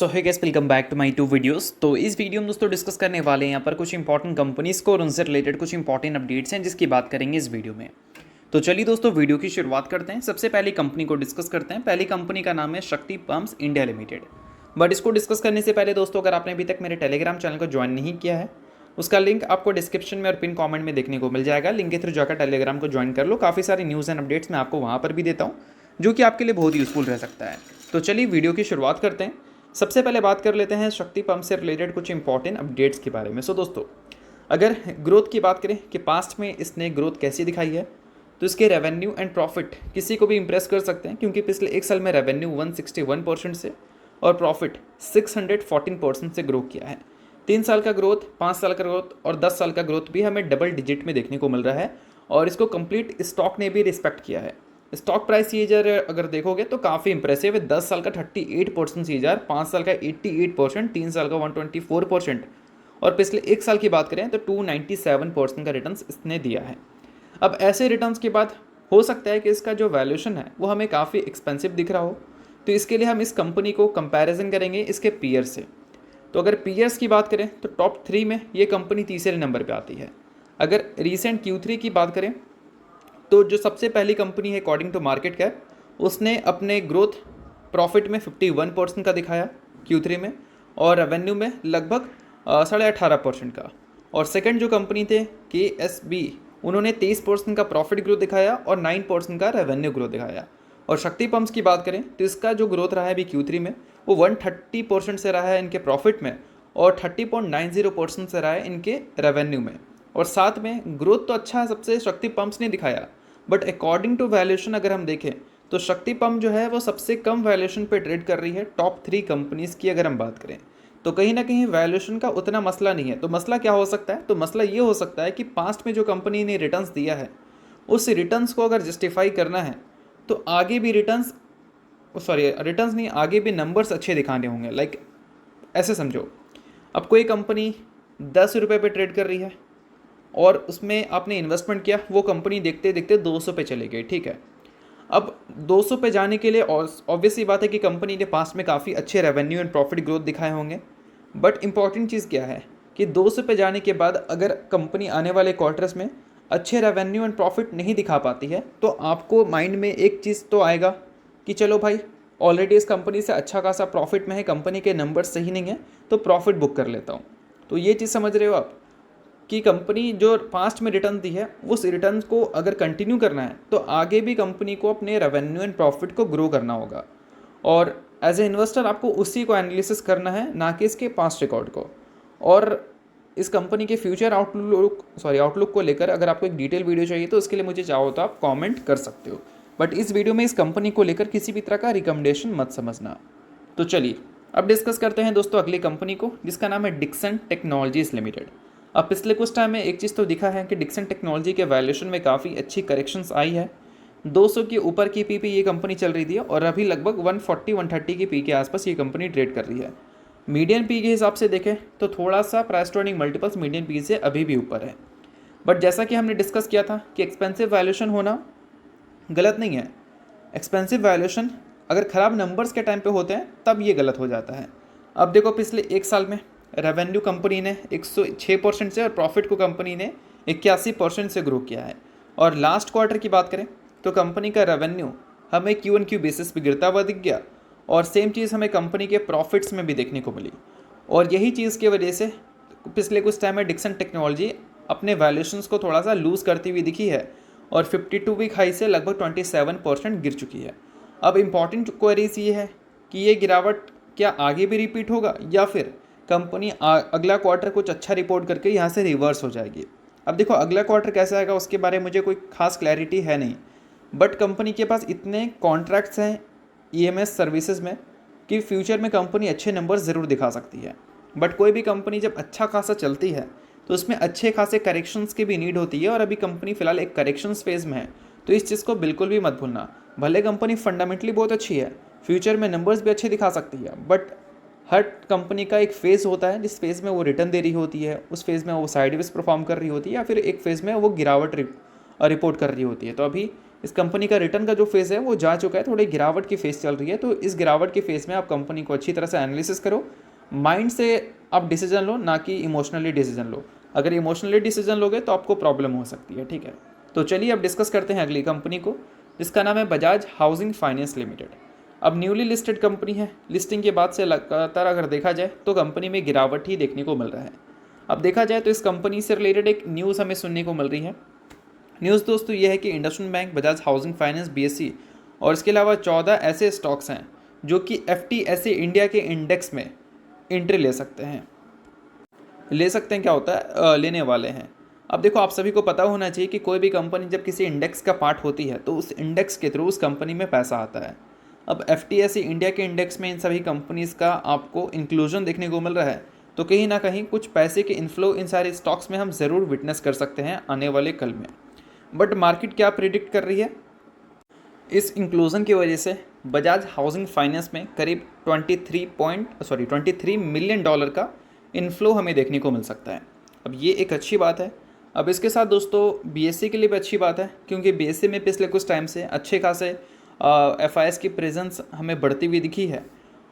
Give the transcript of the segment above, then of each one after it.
So hi guys, welcome back to my two videos. तो इस video में दोस्तों डिस्कस करने वाले हैं यहाँ पर कुछ इंपॉर्टेंट कंपनीज़ को और उनसे रिलेटेड कुछ इंपॉर्टेंट अपडेट्स हैं जिसकी बात करेंगे इस वीडियो में। तो चलिए दोस्तों वीडियो की शुरुआत करते हैं। सबसे पहली कंपनी को डिस्कस करते हैं। पहली कंपनी का नाम है शक्ति पंप्स इंडिया लिमिटेड। बट इसको डिस्कस करने से पहले दोस्तों, अगर आपने अभी तक मेरे टेलीग्राम चैनल को ज्वाइन नहीं किया है, उसका लिंक आपको डिस्क्रिप्शन में और पिन कमेंट में देखने को मिल जाएगा। लिंक के थ्रू जाकर टेलीग्राम को ज्वाइन कर लो। काफ़ी सारी न्यूज़ एंड अपडेट्स मैं आपको वहाँ पर भी देता हूँ जो कि आपके लिए बहुत यूज़फुल रह सकता है। तो चलिए वीडियो की शुरुआत करते हैं। सबसे पहले बात कर लेते हैं शक्ति पंप से रिलेटेड कुछ इंपॉर्टेंट अपडेट्स के बारे में। दोस्तों, अगर ग्रोथ की बात करें कि पास्ट में इसने ग्रोथ कैसी दिखाई है, तो इसके रेवेन्यू एंड प्रॉफिट किसी को भी इंप्रेस कर सकते हैं, क्योंकि पिछले एक साल में रेवेन्यू 161% से और प्रॉफिट 614% से ग्रो किया है। 3 साल का ग्रोथ, 5 साल का ग्रोथ और 10 साल का ग्रोथ भी हमें डबल डिजिट में देखने को मिल रहा है और इसको कंप्लीट स्टॉक ने भी रिस्पेक्ट किया है। स्टॉक प्राइस सीजर अगर देखोगे तो काफ़ी इंप्रेसिव है। 10 साल का 38% सीजर, 5 साल का 88%, 3 साल का 124% और पिछले एक साल की बात करें तो 297% का रिटर्न्स इसने दिया है। अब ऐसे रिटर्न्स के बाद हो सकता है कि इसका जो वैल्यूएशन है वो हमें काफ़ी एक्सपेंसिव दिख रहा हो, तो इसके लिए हम इस कंपनी को कंपैरिजन करेंगे इसके पीयर से। तो अगर पीयर्स की बात करें तो टॉप 3 में ये कंपनी तीसरे नंबर पर आती है। अगर रीसेंट Q3 की बात करें तो जो सबसे पहली कंपनी है अकॉर्डिंग टू मार्केट कैप, उसने अपने ग्रोथ प्रॉफिट में 51% का दिखाया Q3 में और रेवेन्यू में लगभग 18.5% का। और सेकंड जो कंपनी थे KSB, उन्होंने 23% का प्रॉफिट ग्रोथ दिखाया और 9% का रेवेन्यू ग्रोथ दिखाया। और शक्ति पंप्स की बात करें तो इसका जो ग्रोथ रहा है अभी Q3 में वो 130% से रहा है इनके प्रॉफिट में और 30.90% से रहा है इनके रेवेन्यू में। और साथ में ग्रोथ तो अच्छा सबसे शक्ति पंप्स ने दिखाया, बट अकॉर्डिंग टू वैल्यूएशन अगर हम देखें तो शक्ति पंप जो है वो सबसे कम वैल्यूएशन पे ट्रेड कर रही है टॉप 3 कंपनीज़ की अगर हम बात करें। तो कहीं ना कहीं वैल्यूएशन का उतना मसला नहीं है। तो मसला क्या हो सकता है? तो मसला ये हो सकता है कि पास्ट में जो कंपनी ने रिटर्न्स दिया है उस रिटर्न्स को अगर जस्टिफाई करना है तो आगे भी रिटर्न्स नहीं, आगे भी नंबर्स अच्छे दिखाने होंगे। लाइक ऐसे समझो, अब कोई कंपनी 10 रुपये पे ट्रेड कर रही है और उसमें आपने इन्वेस्टमेंट किया, वो कंपनी देखते देखते 200 पे चले गई, ठीक है। अब 200 पे जाने के लिए ऑब्वियसली बात है कि कंपनी ने पास्ट में काफ़ी अच्छे रेवेन्यू एंड प्रॉफिट ग्रोथ दिखाए होंगे। बट इंपॉर्टेंट चीज़ क्या है कि 200 पे जाने के बाद अगर कंपनी आने वाले क्वार्टर्स में अच्छे रेवेन्यू एंड प्रॉफिट नहीं दिखा पाती है तो आपको माइंड में एक चीज़ तो आएगा कि चलो भाई, ऑलरेडी इस कंपनी से अच्छा खासा प्रॉफिट में है, कंपनी के नंबर सही नहीं है, तो प्रॉफिट बुक कर लेता हूँ। तो ये चीज़ समझ रहे हो आप कि कंपनी जो पास्ट में रिटर्न दी है उस रिटर्न को अगर कंटिन्यू करना है तो आगे भी कंपनी को अपने रेवेन्यू एंड प्रॉफिट को ग्रो करना होगा। और एज ए इन्वेस्टर आपको उसी को एनालिसिस करना है, ना कि इसके पास्ट रिकॉर्ड को। और इस कंपनी के फ्यूचर आउटलुक को लेकर अगर आपको एक डिटेल वीडियो चाहिए तो उसके लिए मुझे चाहो तो आप कमेंट कर सकते हो। बट इस वीडियो में इस कंपनी को लेकर किसी भी तरह का रिकमेंडेशन मत समझना। तो चलिए अब डिस्कस करते हैं दोस्तों अगली कंपनी को, जिसका नाम है डिक्सन टेक्नोलॉजीज लिमिटेड। अब पिछले कुछ टाइम में एक चीज़ तो दिखा है कि डिक्सन टेक्नोलॉजी के वैल्यूएशन में काफ़ी अच्छी करेक्शंस आई है। 200 के ऊपर की पी पे ये कंपनी चल रही थी और अभी लगभग 140-130 की पी के आसपास ये कंपनी ट्रेड कर रही है। मीडियन पी के हिसाब से देखें तो थोड़ा सा price to earning multiples median P से अभी भी ऊपर है। बट जैसा कि हमने डिस्कस किया था कि एक्सपेंसिव वैल्यूएशन होना गलत नहीं है। एक्सपेंसिव वैल्यूएशन अगर ख़राब नंबर्स के टाइम पे होते हैं तब ये गलत हो जाता है। अब देखो, पिछले एक साल में रेवेन्यू कंपनी ने 106% से और प्रॉफिट को कंपनी ने 81% से ग्रो किया है। और लास्ट क्वार्टर की बात करें तो कंपनी का रेवेन्यू हमें Q1Q बेसिस पे गिरता हुआ दिख गया और सेम चीज़ हमें कंपनी के प्रॉफिट्स में भी देखने को मिली। और यही चीज़ की वजह से पिछले कुछ टाइम में डिक्सन टेक्नोलॉजी अपने वैल्यूएशंस को थोड़ा सा लूज़ करती हुई दिखी है और 52 वीक हाई से लगभग 27% गिर चुकी है। अब इम्पॉर्टेंट क्वेरीज ये है कि ये गिरावट क्या आगे भी रिपीट होगा या फिर कंपनी अगला क्वार्टर कुछ अच्छा रिपोर्ट करके यहाँ से रिवर्स हो जाएगी। अब देखो, अगला क्वार्टर कैसा आएगा उसके बारे में मुझे कोई खास क्लैरिटी है नहीं, बट कंपनी के पास इतने कॉन्ट्रैक्ट्स हैं EMS सर्विसेज में कि फ्यूचर में कंपनी अच्छे नंबर ज़रूर दिखा सकती है। बट कोई भी कंपनी जब अच्छा खासा चलती है तो उसमें अच्छे खासे करेक्शंस की भी नीड होती है और अभी कंपनी फ़िलहाल एक करेक्शंस फेज़ में है। तो इस चीज़ को बिल्कुल भी मत भूलना। भले कंपनी फंडामेंटली बहुत अच्छी है, फ्यूचर में नंबर्स भी अच्छे दिखा सकती है, बट हर कंपनी का एक फ़ेज़ होता है जिस फेज़ में वो रिटर्न दे रही होती है, उस फेज़ में वो साइडवेज परफॉर्म कर रही होती है या फिर एक फेज़ में वो गिरावट रिपोर्ट कर रही होती है। तो अभी इस कंपनी का रिटर्न का जो फेज़ है वो जा चुका है, थोड़ी गिरावट की फेज़ चल रही है। तो इस गिरावट के फेज़ में आप कंपनी को अच्छी तरह से एनालिसिस करो, माइंड से आप डिसीजन लो, ना कि इमोशनली डिसीजन लो। अगर इमोशनली डिसीजन लोगे तो आपको प्रॉब्लम हो सकती है, ठीक है। तो चलिए अब डिस्कस करते हैं अगली कंपनी को, जिसका नाम है बजाज हाउसिंग फाइनेंस लिमिटेड। अब न्यूली लिस्टेड कंपनी है, लिस्टिंग के बाद से लगातार अगर देखा जाए तो कंपनी में गिरावट ही देखने को मिल रहा है। अब देखा जाए तो इस कंपनी से रिलेटेड एक न्यूज़ हमें सुनने को मिल रही है। न्यूज़ दोस्तों ये है कि IndusInd bank, Bajaj housing finance, BSE और इसके अलावा 14 ऐसे स्टॉक्स हैं जो कि एफटीएसई इंडिया के इंडेक्स में एंट्री ले सकते हैं। क्या होता है, लेने वाले हैं। अब देखो, आप सभी को पता होना चाहिए कि कोई भी कंपनी जब किसी इंडेक्स का पार्ट होती है तो उस इंडेक्स के थ्रू उस कंपनी में पैसा आता है। अब एफटीएसई इंडिया के इंडेक्स में इन सभी कंपनीज़ का आपको इंक्लूजन देखने को मिल रहा है, तो कहीं ना कहीं कुछ पैसे के इन्फ्लो इन सारे स्टॉक्स में हम ज़रूर विटनेस कर सकते हैं आने वाले कल में। बट मार्केट क्या प्रिडिक्ट कर रही है, इस इंक्लूजन की वजह से बजाज हाउसिंग फाइनेंस में करीब 23 मिलियन डॉलर का इन्फ्लो हमें देखने को मिल सकता है। अब ये एक अच्छी बात है। अब इसके साथ दोस्तों बीएसई के लिए भी अच्छी बात है, क्योंकि बीएसई में पिछले कुछ टाइम से अच्छे खासे एफआईएस की प्रेजेंस हमें बढ़ती हुई दिखी है।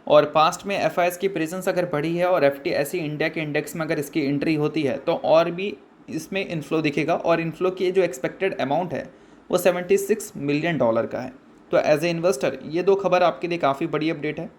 और पास्ट में एफआईएस की प्रेजेंस अगर बढ़ी है और एफटीएसई इंडिया के इंडेक्स में अगर इसकी एंट्री होती है तो और भी इसमें इन्फ्लो दिखेगा। और इन्फ्लो की जो एक्सपेक्टेड अमाउंट है वो 76 मिलियन डॉलर का है। तो एज ए इन्वेस्टर ये दो खबर आपके लिए काफ़ी बड़ी अपडेट है,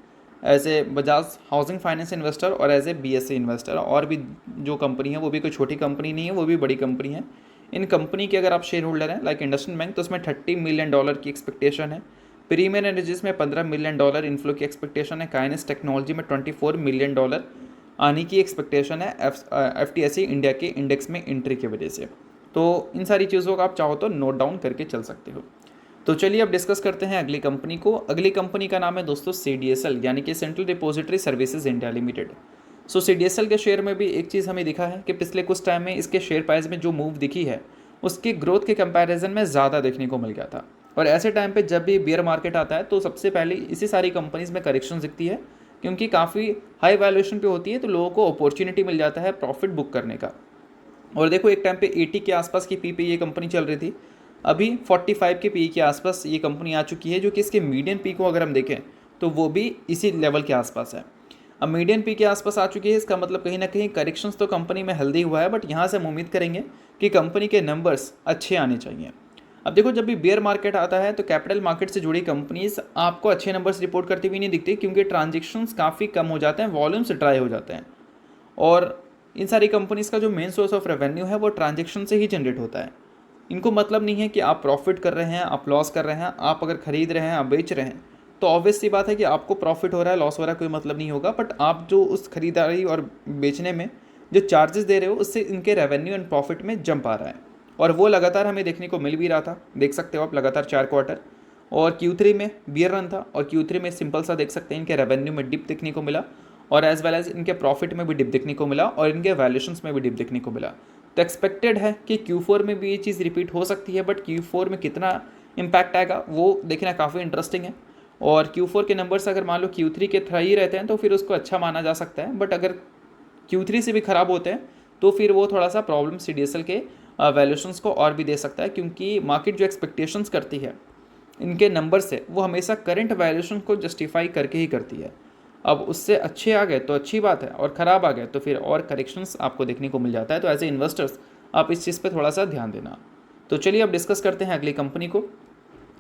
as a Bajaj housing finance investor और एज ए बीएसई इन्वेस्टर। और भी जो कंपनी है वो भी कोई छोटी कंपनी नहीं है, वो भी बड़ी कंपनी है। इन कंपनी के अगर आप शेयर होल्डर हैं लाइक इंडसइंड बैंक, तो उसमें 30 मिलियन डॉलर की एक्सपेक्टेशन है। प्रीमियर एनर्जीज में 15 मिलियन डॉलर इन्फ्लो की एक्सपेक्टेशन है। काइनेस टेक्नोलॉजी में 24 मिलियन डॉलर आने की एक्सपेक्टेशन है एफटीएसई इंडिया के इंडेक्स में एंट्री की वजह से। तो इन सारी चीज़ों को आप चाहो तो नोट डाउन करके चल सकते हो। तो चलिए अब डिस्कस करते हैं अगली कंपनी को। अगली कंपनी का नाम है दोस्तों सीडीएसएल, यानी कि central depository services India limited. So CDSL के शेयर में भी एक चीज़ हमें दिखा है कि पिछले कुछ टाइम में इसके शेयर प्राइस में जो मूव दिखी है उसके ग्रोथ के कंपैरिजन में ज़्यादा देखने को मिल गया था। और ऐसे टाइम पे जब भी बियर मार्केट आता है तो सबसे पहले इसी सारी कंपनीज में करेक्शन दिखती है, क्योंकि काफ़ी हाई वैल्यूएशन पे होती है, तो लोगों को अपॉर्चुनिटी मिल जाता है प्रॉफिट बुक करने का। और देखो, एक टाइम पे 80 के आसपास की पी पे ये कंपनी चल रही थी, अभी 45 के पी के आसपास ये कंपनी आ चुकी है, जो कि इसके मीडियन पी को अगर हम देखें तो वो भी इसी लेवल के आसपास है। अब मीडियन पी के आसपास आ चुकी है, इसका मतलब कहीं ना कहीं करेक्शंस तो कंपनी में हेल्दी हुआ है, बट यहाँ से हम उम्मीद करेंगे कि कंपनी के नंबर्स अच्छे आने चाहिए। अब देखो, जब भी बेयर मार्केट आता है तो कैपिटल मार्केट से जुड़ी कंपनीज आपको अच्छे नंबर्स रिपोर्ट करती हुई नहीं दिखती, क्योंकि ट्रांजेक्शन्स काफ़ी कम हो जाते हैं, वॉल्यूम्स ड्राई हो जाते हैं। और इन सारी कंपनीज का जो मेन सोर्स ऑफ रेवेन्यू है वो ट्रांजेक्शन से ही जनरेट होता है। इनको मतलब नहीं है कि आप प्रॉफिट कर रहे हैं, आप लॉस कर रहे हैं। आप अगर खरीद रहे हैं, आप बेच रहे हैं, तो ऑब्वियस सी बात है कि आपको प्रॉफिट हो रहा है, लॉस हो रहा है, कोई मतलब नहीं होगा। बट आप जो उस खरीदारी और बेचने में जो चार्जेस दे रहे हो, उससे इनके रेवेन्यू एंड प्रॉफिट में जंप आ रहा है। और वो लगातार हमें देखने को मिल भी रहा था, देख सकते हो आप, लगातार 4 क्वार्टर। और Q3 में बियर रन था, और Q3 में सिंपल सा देख सकते हैं इनके रेवेन्यू में डिप देखने को मिला, और एज वेल एज इनके प्रॉफिट में भी डिप देखने को मिला, और इनके वैल्यूशंस में भी डिप देखने को मिला। तो एक्सपेक्टेड है कि Q4 में भी ये चीज़ रिपीट हो सकती है, बट Q4 में कितना इम्पैक्ट आएगा वो देखना काफ़ी इंटरेस्टिंग है। और Q4 के नंबर्स अगर मान लो Q3 के थ्रा ही रहते हैं तो फिर उसको अच्छा माना जा सकता है, बट अगर Q3 से भी ख़राब होते हैं तो फिर वो थोड़ा सा प्रॉब्लम CDSL के वैल्यूशंस को और भी दे सकता है, क्योंकि मार्केट जो एक्सपेक्टेशंस करती है इनके नंबर से, वो हमेशा करंट वैल्यूशन को जस्टिफाई करके ही करती है। अब उससे अच्छे आ गए तो अच्छी बात है, और ख़राब आ गए तो फिर और करेक्शंस आपको देखने को मिल जाता है। तो एज ए इन्वेस्टर्स आप इस चीज़ पे थोड़ा सा ध्यान देना। तो चलिए अब डिस्कस करते हैं अगली कंपनी को।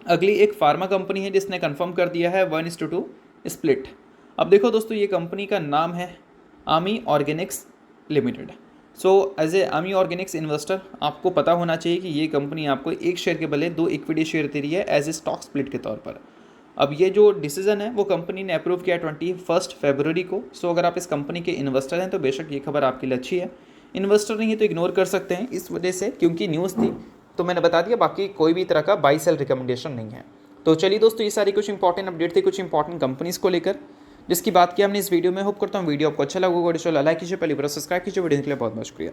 अगली एक फार्मा कंपनी है जिसने कंफर्म कर दिया है 1:2 स्प्लिट। अब देखो दोस्तों, ये कंपनी का नाम है Ami organics limited. So as a Ami organics investor आपको पता होना चाहिए कि ये कंपनी आपको एक शेयर के बदले 2 इक्विटी शेयर दे रही है एज ए स्टॉक स्प्लिट के तौर पर। अब ये जो डिसीजन है वो कंपनी ने अप्रूव किया 21 फरवरी को। सो अगर आप इस कंपनी के इन्वेस्टर हैं तो बेशक ये खबर आपके लिए अच्छी है। इन्वेस्टर नहीं है तो इग्नोर कर सकते हैं इस वजह से, क्योंकि न्यूज़ थी तो मैंने बता दिया, बाकी कोई भी तरह का बाई सेल रिकमेंडेशन नहीं है। तो चलिए दोस्तों, ये सारी कुछ इंपॉर्टेंट अपडेट थी कुछ इंपॉर्टेंट कंपनीज को लेकर, जिसकी बात की हमने इस वीडियो में। होप करता हूँ वीडियो आपको अच्छा लगा होगा। लाइक कीजिए, पहले सब्सक्राइब कीजिए। वीडियो के लिए बहुत बहुत शुक्रिया।